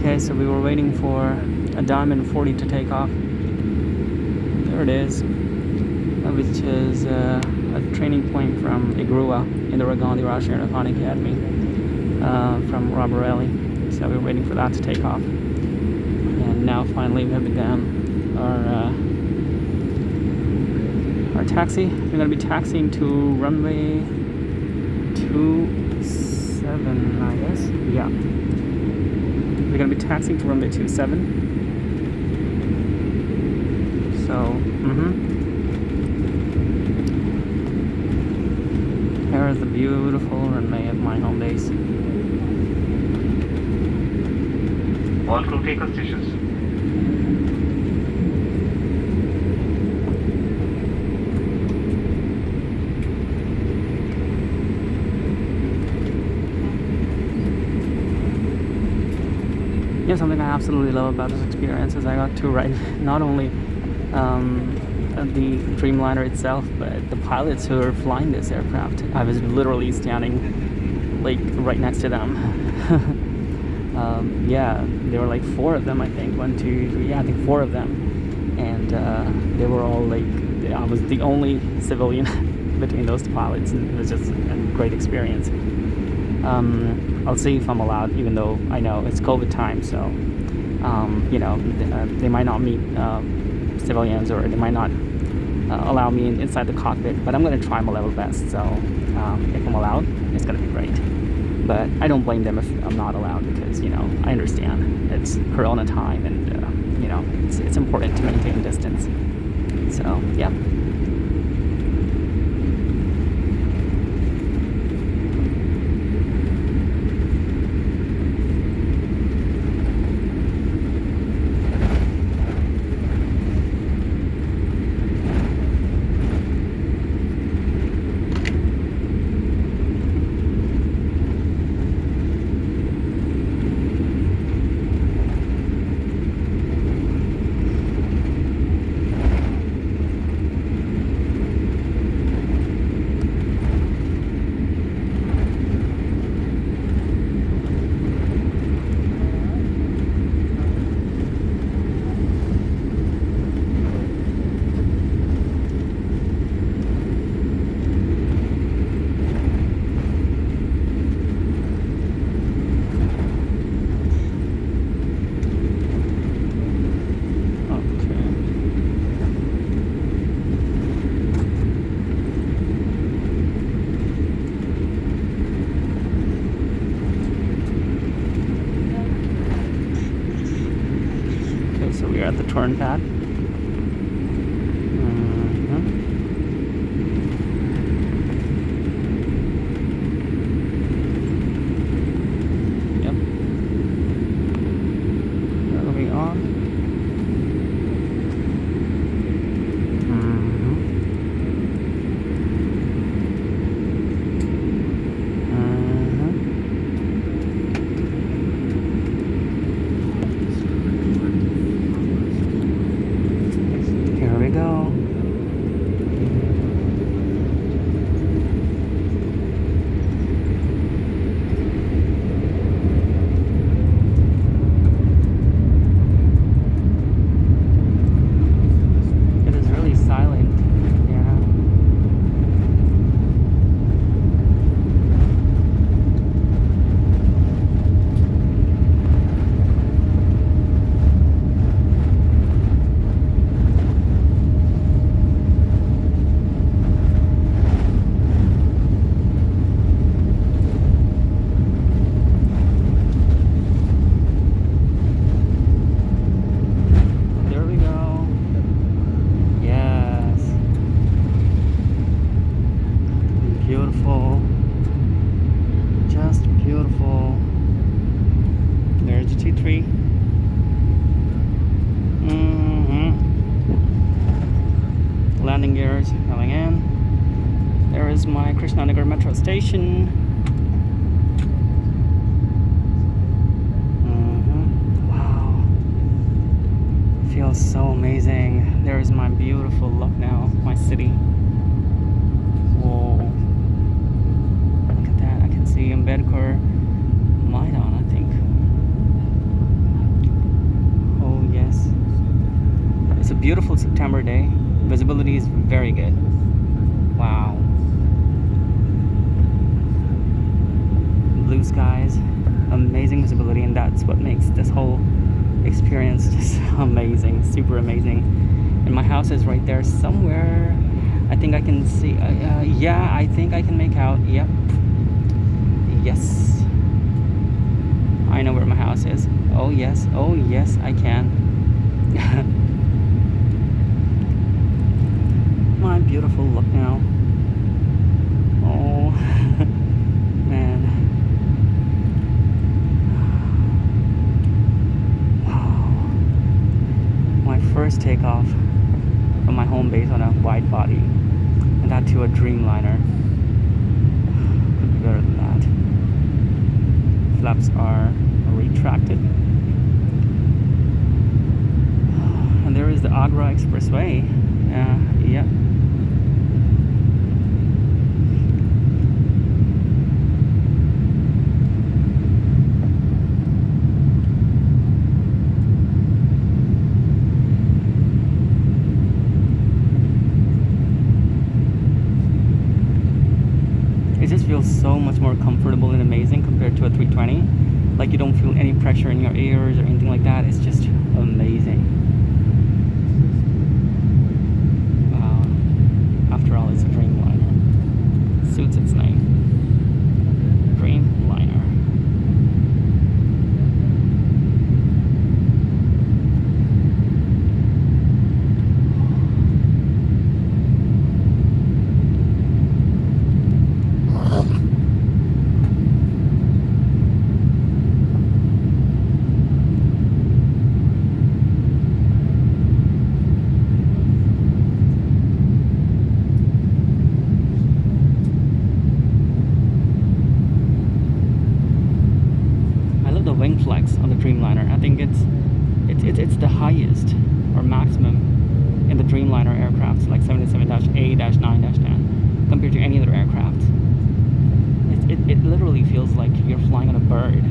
Okay, so we were waiting for a Diamond 40 to take off. There it is, which is a training point from IGRUA in the Ragon, the Russian Aeronautics Academy, from Robert Ellie. So we were waiting for that to take off. And now finally we have begun our taxi. We're going to be taxiing to runway 27, I guess. Yeah. We're going to be taxiing to runway 27. So, here is the beautiful runway of my home base. All crew takeoff stations. Yeah, something I absolutely love about this experience is I got to ride not only the Dreamliner itself, but the pilots who are flying this aircraft. I was literally standing like right next to them. Yeah, there were like 4 of them, I think. 1, 2, 3, yeah, I think 4 of them. And they were all like, I was the only civilian between those 2 pilots, and it was just a great experience. I'll see if I'm allowed, even though I know it's COVID time, so you know, they might not meet civilians, or they might not allow me inside the cockpit, but I'm going to try my level best. So if I'm allowed, it's going to be great. But I don't blame them if I'm not allowed, because, you know, I understand it's Corona time, and you know, it's important to maintain distance. So yeah. So we are at the turn pad. Yep. Moving on. Here we go. It is really silent. Yeah. There we go. Yes. Beautiful. Just beautiful. There's the T3. Landing gears coming in. There is my Krishnanagar metro station. Wow. Feels so amazing. There is my beautiful Lucknow, my city. Whoa. Look at that. I can see Ambedkar Maidan, I think. beautiful September day. Visibility is very good. Wow. Blue skies, amazing visibility, and that's what makes this whole experience just amazing, super amazing. And my house is right there somewhere. I think I can see, yeah, I think I can make out, yep. Yes. I know where my house is. Oh yes, I can. My beautiful Lucknow. Oh, man. Wow. My first takeoff from my home base on a wide body, and that to a Dreamliner. Could be better than that. Flaps are retracted. And there is the Agra Expressway. Yeah. It just feels so much more comfortable and amazing compared to a 320. Like you don't feel any pressure in your ears or anything like that. It's just amazing. Wow. After all, it's a Dreamliner. Suits its name. Dreamliner. Wing flex on the Dreamliner. I think it's the highest or maximum in the Dreamliner aircrafts, like 77-A-9-10, compared to any other aircraft. It literally feels like you're flying on a bird.